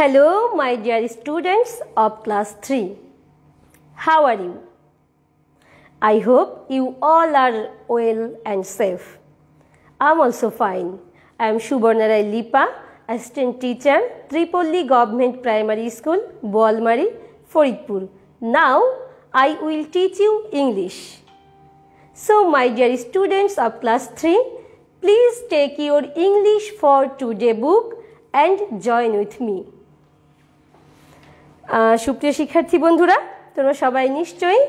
Hello, my dear students of class 3. How are you? I hope you all are well and safe. I'm also fine. I'm Subarna Rai Lipa, assistant teacher, Tripoli Government Primary School, Boalmari, Faridpur. Now, I will teach you English. So, my dear students of class 3, please take your English for today book and join with me. সুপ্রিয় শিক্ষার্থী বন্ধুরা, তোমরা সবাই নিশ্চয়ই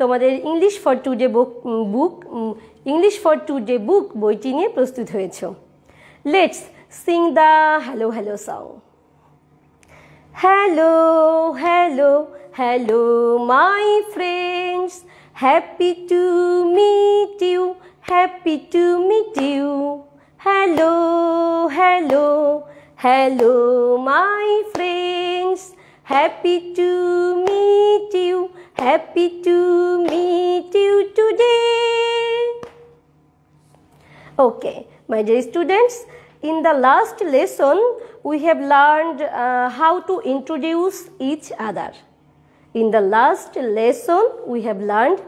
তোমাদের English for today বুক বইটি নিয়ে প্রস্তুত হয়েছো। Let's sing the hello hello song. Hello hello hello my friends, happy to meet you, happy to meet you. Hello hello hello my friends, happy to meet you, happy to meet you today. Okay, my dear students, in the last lesson we have learned how to introduce each other. In the last lesson we have learned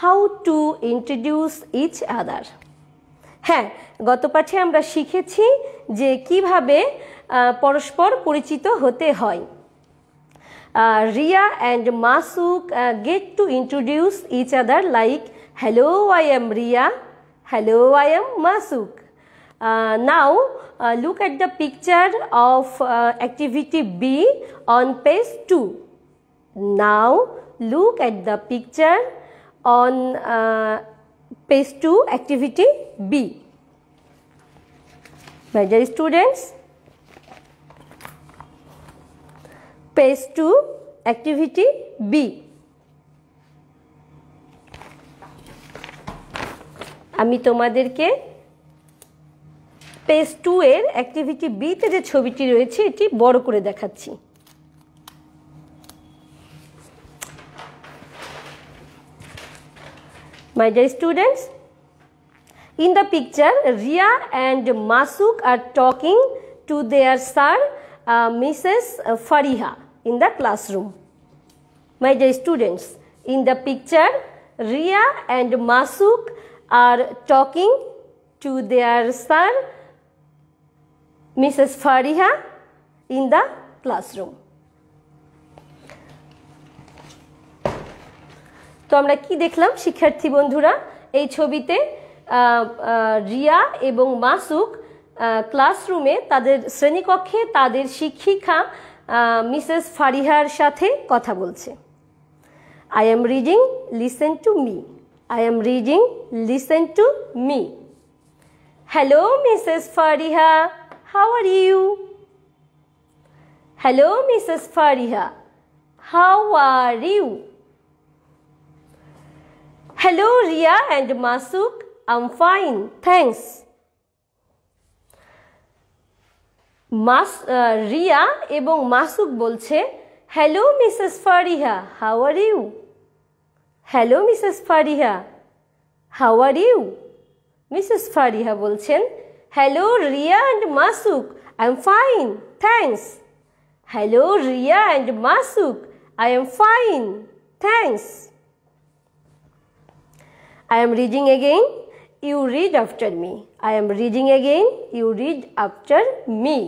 how to introduce each other. হ্যাঁ, গত পাঠে আমরা শিখেছি যে কিভাবে পরস্পর পরিচিত হতে হয়। Ria and Masuk get to introduce each other like, hello, I am Ria, hello, I am Masuk. Now, look at the picture of activity B on page 2. Now, look at the picture on page 2, activity B. My dear students, page 2, activity B. আমি তোমাদেরকে page 2 এর activity B তে যে ছবিটি রয়েছে এটি বড় করে দেখাচ্ছি। My dear students, in the picture, Ria and Masuk are talking to their sir, Mrs. Fariha, in the classroom. My dear students, in the picture, Ria and Masuk are talking to their sir, Mrs. Fariha, in the classroom. তো আমরা কি দেখলাম শিক্ষার্থী বন্ধুরা, এই ছবিতে রিয়া এবং মাসুক ক্লাসরুমে তাদের শ্রেণীকক্ষে তাদের শিক্ষিকা মিসেস ফারিহার সাথে কথা বলছে। I am reading, listen to me. I am reading, listen to me. Hello, Mrs. Fariha. How are you? Hello, Mrs. Fariha. How are you? Hello, Ria and Masuk. I'm fine, thanks. Riya এবং মাসুক বলছে, hello Mrs Fariha, how are you? Hello Mrs Fariha, how are you? Mrs Fariha বলছেন, hello Riya and Masuk, I am fine, thanks. Hello Riya and Masuk, I am fine, thanks. I am reading again, you read after me. I am reading again, you read after me.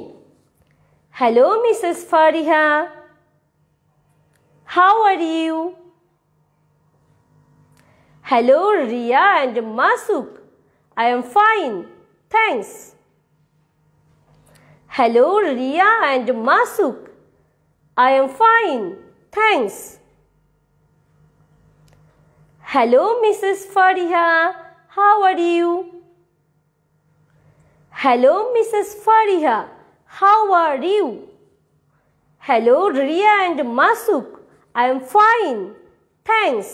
Hello, Mrs. Fariha. How are you? Hello, Ria and Masuk. I am fine, thanks. Hello, Ria and Masuk. I am fine, thanks. Hello, Mrs. Fariha. How are you? Hello, Mrs. Fariha. How are you? Hello, Ria and Masuk. I am fine, thanks.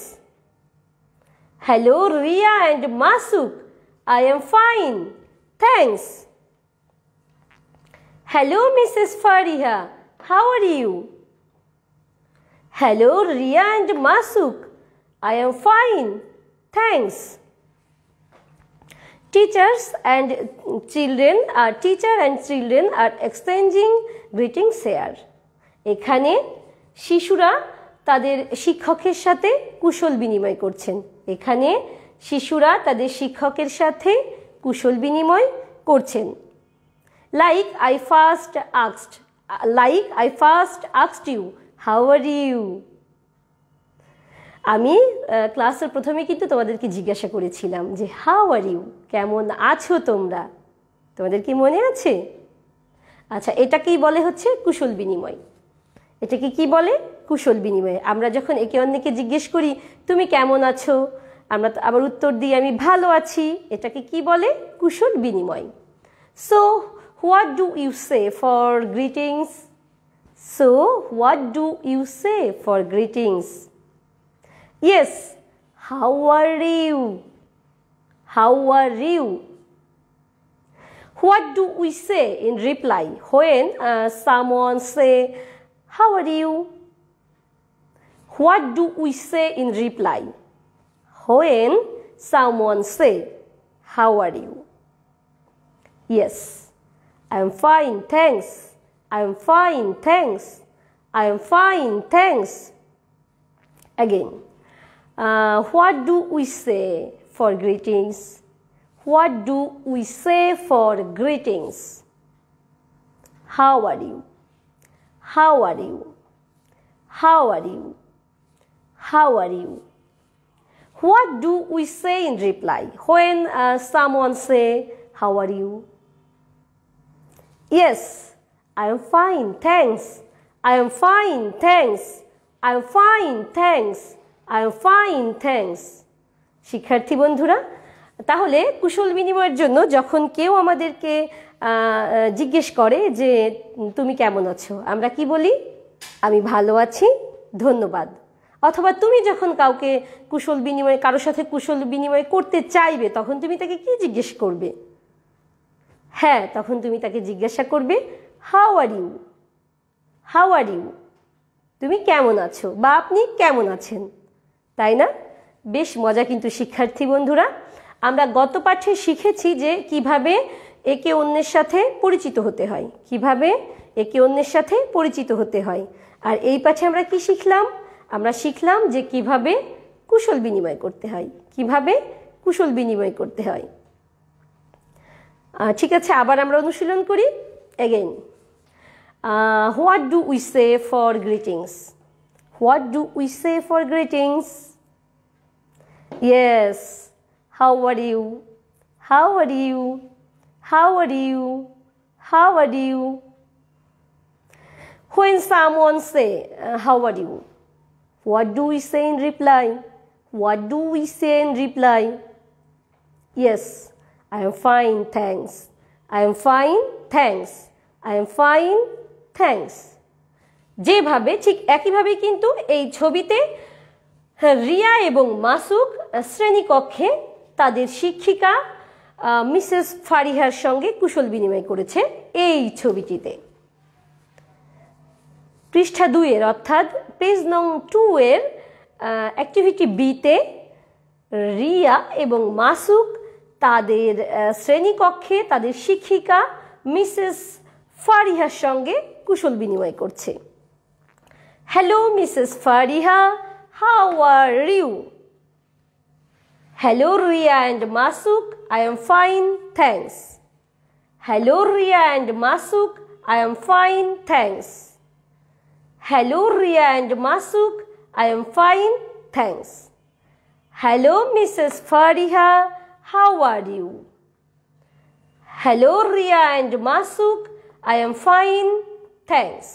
Hello, Ria and Masuk. I am fine, thanks. Hello, Mrs. Fariha. How are you? Hello, Ria and Masuk. I am fine, thanks. Teacher and children are exchanging greetings here. এখানে শিশুরা তাদের শিক্ষকের সাথে কুশল বিনিময় করছেন। এখানে শিশুরা তাদের শিক্ষকের সাথে কুশল বিনিময় করছেন। Like I first asked you, how are you? আমি ক্লাসের প্রথমে কিন্তু তোমাদেরকে জিজ্ঞাসা করেছিলাম যে হাউ আর ইউ, কেমন আছো তোমরা? তোমাদের কি মনে আছে? আচ্ছা, এটাকেই বলে হচ্ছে কুশল বিনিময়। এটাকে কি বলে? কুশল বিনিময়। আমরা যখন একে অন্যকে জিজ্ঞেস করি তুমি কেমন আছো, আমরা আবার উত্তর দিই আমি ভালো আছি। এটাকে কি বলে? কুশল বিনিময়। So what do you say for greetings? So what do you say for greetings? Yes, how are you? How are you? What do we say in reply when someone say how are you? What do we say in reply when someone say how are you? Yes, I am fine, thanks. I am fine, thanks. I am fine, thanks. Again, what do we say for greetings? What do we say for greetings? How are you? How are you? How are you? How are you? What do we say in reply when someone say how are you? Yes, I am fine, thanks. I am fine, thanks. I am fine, thanks. I am fine, thanks. শিক্ষার্থী বন্ধুরা, তাহলে কুশল বিনিময়ের জন্য যখন কেউ আমাদেরকে জিজ্ঞেস করে যে তুমি কেমন আছো, আমরা কি বলি? আমি ভালো আছি, ধন্যবাদ। অথবা তুমি যখন কাউকে কুশল বিনিময়, কারোর সাথে কুশল বিনিময় করতে চাইবে, তখন তুমি তাকে কি জিজ্ঞেস করবে? হ্যাঁ, তখন তুমি তাকে জিজ্ঞাসা করবে how are you? How are you? তুমি কেমন আছো বা আপনি কেমন আছেন, তাই না? বেশ মজা কিন্তু শিক্ষার্থী বন্ধুরা। আমরা গত পাঠে শিখেছি যে কিভাবে একে অন্যের সাথে পরিচিত হতে হয়, কিভাবে একে অন্যের সাথে পরিচিত হতে হয়। আর এই পাঠে আমরা কি শিখলাম? আমরা শিখলাম যে কিভাবে কুশল বিনিময় করতে হয়, কিভাবে কুশল বিনিময় করতে হয়। ঠিক আছে, আবার আমরা অনুশীলন করি। Again, what do we say for greetings? What do we say for greetings? Yes, how are you? How are you? How are you? How are you? When someone say how are you? What do we say in reply? What do we say in reply? Yes, I am fine, thanks. I am fine, thanks. I am fine, thanks. যেভাবে ঠিক একইভাবে কিন্তু এই ছবিতে রিয়া এবং মাসুক শ্রেণীকক্ষে তাদের শিক্ষিকা মিসেস ফারিহার সঙ্গে কুশল বিনিময় করেছে এই ছবিটিতে। পৃষ্ঠা 2 এর অর্থাৎ পেজ নং 2 এর অ্যাক্টিভিটি বিতে রিয়া এবং মাসুক তাদের শ্রেণীকক্ষে তাদের শিক্ষিকা মিসেস ফারিহার সঙ্গে কুশল বিনিময় করছে। Hello Mrs Fariha, how are you? Hello Riya and Masuk, I am fine, thanks. Hello Riya and Masuk, I am fine, thanks. Hello Riya and Masuk, I am fine, thanks. Hello Mrs Fariha, how are you? Hello Riya and Masuk, I am fine, thanks.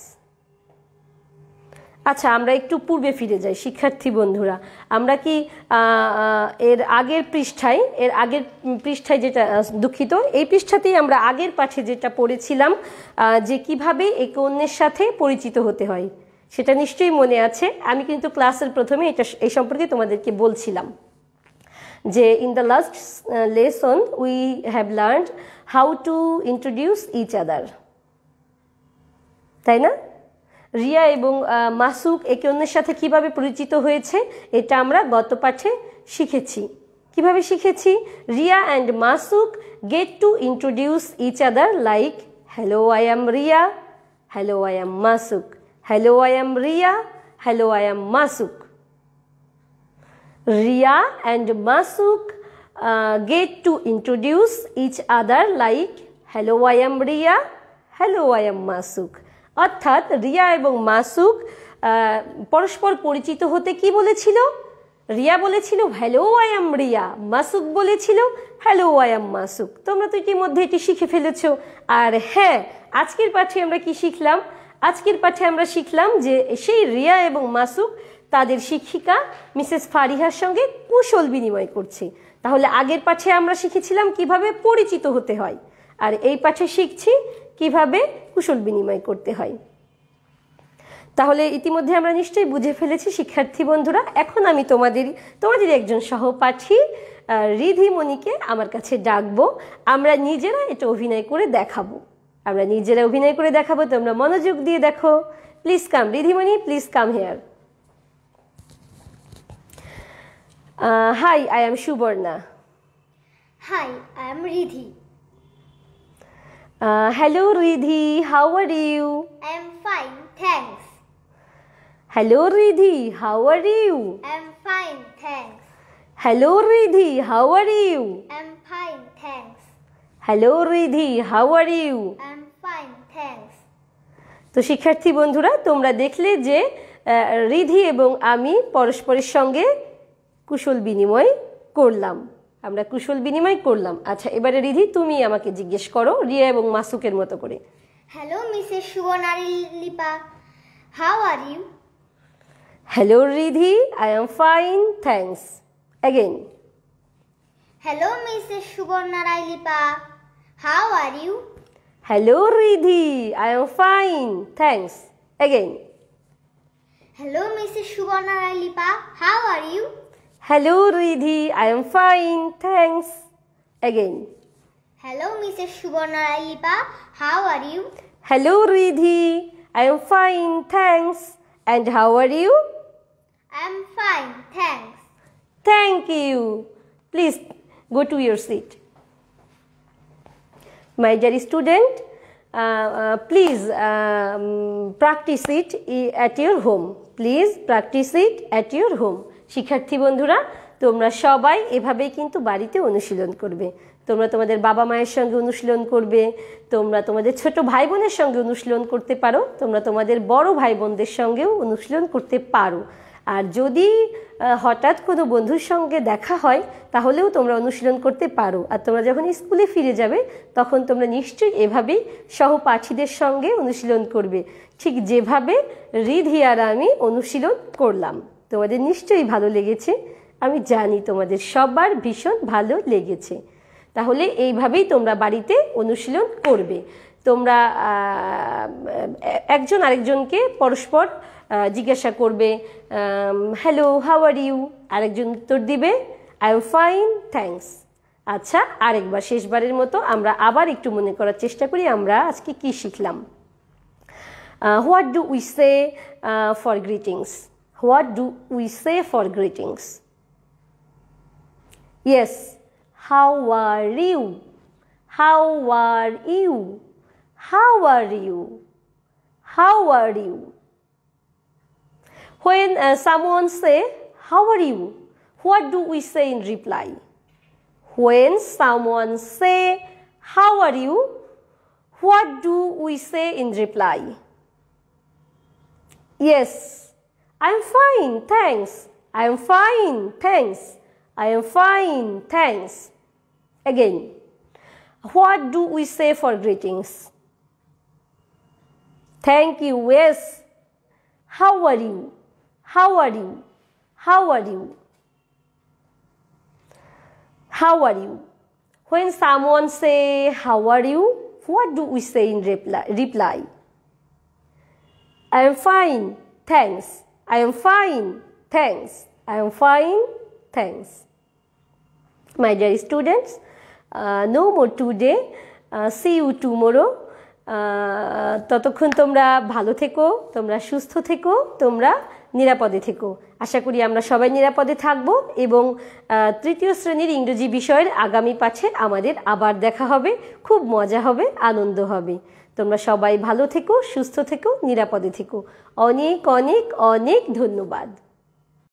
আচ্ছা, আমরা একটু পূর্বে ফিরে যাই শিক্ষার্থী বন্ধুরা। আমরা কি এর আগের পৃষ্ঠায় যেটা, দুঃখিত, এই পৃষ্ঠাতেই আমরা আগের পাঠে যেটা পড়েছিলাম যে কিভাবে একে অন্যের সাথে পরিচিত হতে হয়, সেটা নিশ্চয়ই মনে আছে। আমি কিন্তু ক্লাসের প্রথমে এই সম্পর্কে তোমাদেরকে বলছিলাম যে in the last lesson we have learned how to introduce each other, তাই না? রিয়া এবং মাসুক একে অন্যের সাথে কিভাবে পরিচিত হয়েছে এটা আমরা গত পাঠে শিখেছি। কিভাবে শিখেছি? Riya and Masuk get to introduce each other like hello I am Riya, hello I am Masuk, Hello, I am Ria. Hello, I am Masuk. Ria and Masuk get to introduce each other like Hello, I am Ria. Hello, I am Masuk. অর্থাৎ রিয়া এবং মাসুক পরস্পর পরিচিত হতে কি বলেছিল? রিয়া বলেছিল hello I am Riya, মাসুক বলেছিল hello I am মাসুক। তোমরা তো ইতিমধ্যে এটি শিখে ফেলেছো। আর হ্যাঁ, আজকের পাঠে আমরা কি শিখলাম? আজকের পাঠে আমরা শিখলাম যে সেই রিয়া এবং মাসুক তাদের শিক্ষিকা মিসেস ফারিহার সঙ্গে কুশল বিনিময় করছে। তাহলে আগের পাঠে আমরা শিখেছিলাম কিভাবে পরিচিত হতে হয়, আর এই পাঠে শিখছি কিভাবে কুশল বিনিময় করতে হয়। তাহলে ইতিমধ্যে আমরা নিশ্চয়ই বুঝে ফেলেছি শিক্ষার্থী বন্ধুরা। এখন আমি তোমাদের একজন সহপাঠী রিধিমণিকে আমার কাছে ডাকবো। আমরা নিজেরা এটা অভিনয় করে দেখাবো। তোমরা মনোযোগ দিয়ে দেখো। Please come Ridhimoni, please come here. Hi, I am Suborna. Hi, I am Ridhi. Hello Ridhi, how are you? I am fine, thanks. Hello Ridhi, how are you? I am fine, thanks. Hello Ridhi, how are you? I am fine, thanks. Hello Ridhi, how are you? I am fine, thanks. তো শিক্ষার্থী বন্ধুরা, তোমরা দেখলে যে রিধি এবং আমি পরস্পরের সঙ্গে কুশল বিনিময় করলাম। আমরা কুশল বিনিময় করলাম। আচ্ছা, এবারে রিধি তুমি আমাকে জিজ্ঞেস করো রিয়া এবং মাসুকের মতো করে। Hello, Mrs. Subanarilipa. How are you? Hello Ridhi, I am fine, thanks. Again. Hello, Mrs. Subanarilipa. How are you? Hello Ridhi, I am fine, thanks. Again. Hello, Mrs. Subanarilipa. How are you? Hello Ridhi, I am fine, thanks. Again. Hello, Mrs. Subanarilipa. How are you? Hello Ridhi, I am fine, thanks. And how are you? I am fine, thanks. Thank you. Please go to your seat. My dear student, please practice it at your home. Please practice it at your home. শিক্ষার্থী বন্ধুরা, তোমরা সবাই এভাবেই কিন্তু বাড়িতে অনুশীলন করবে। তোমরা তোমাদের বাবা মায়ের সঙ্গে অনুশীলন করবে, তোমরা তোমাদের ছোট ভাই বোনের সঙ্গে অনুশীলন করতে পারো, তোমরা তোমাদের বড় ভাই বোনদের সঙ্গেও অনুশীলন করতে পারো। আর যদি হঠাৎ কোনো বন্ধুর সঙ্গে দেখা হয় তাহলেও তোমরা অনুশীলন করতে পারো। আর তোমরা যখন স্কুলে ফিরে যাবে তখন তোমরা নিশ্চয়ই এভাবেই সহপাঠীদের সঙ্গে অনুশীলন করবে, ঠিক যেভাবে রিধি আর আমি অনুশীলন করলাম। তোমাদের নিশ্চয়ই ভালো লেগেছে, আমি জানি তোমাদের সবার ভীষণ ভালো লেগেছে। তাহলে এইভাবেই তোমরা বাড়িতে অনুশীলন করবে। তোমরা একজন আরেকজনকে পরস্পর জিজ্ঞাসা করবে হ্যালো হাউ আর ইউ, আরেকজন উত্তর দিবে আই এম ফাইন থ্যাঙ্কস। আচ্ছা, আরেকবার শেষবারের মতো আমরা আবার একটু মনে করার চেষ্টা করি আমরা আজকে কি শিখলাম। What do we say for greetings? What do we say for greetings? Yes, how are you? How are you? How are you? How are you? When someone say, how are you? What do we say in reply? When someone say, how are you? What do we say in reply? Yes, I am fine, thanks. I am fine, thanks. I am fine, thanks. Again, what do we say for greetings? Thank you, yes. How are you? How are you? How are you? How are you? When someone say, how are you? What do we say in reply? I am fine, thanks. I am fine, thanks. I am fine, thanks. My dear students, no more today. See you tomorrow. ততক্ষণ তোমরা ভালো থেকো, তোমরা সুস্থ থেকো, তোমরা নিরাপদে থেকো। আশা করি আমরা সবাই নিরাপদে থাকবো এবং তৃতীয় শ্রেণীর ইংরেজি বিষয়ের আগামী পাঠে আমাদের আবার দেখা হবে। খুব মজা হবে, আনন্দ হবে। তোমরা সবাই ভালো থেকো, সুস্থ থেকো, নিরাপদে থেকো। অনেক অনেক অনেক ধন্যবাদ।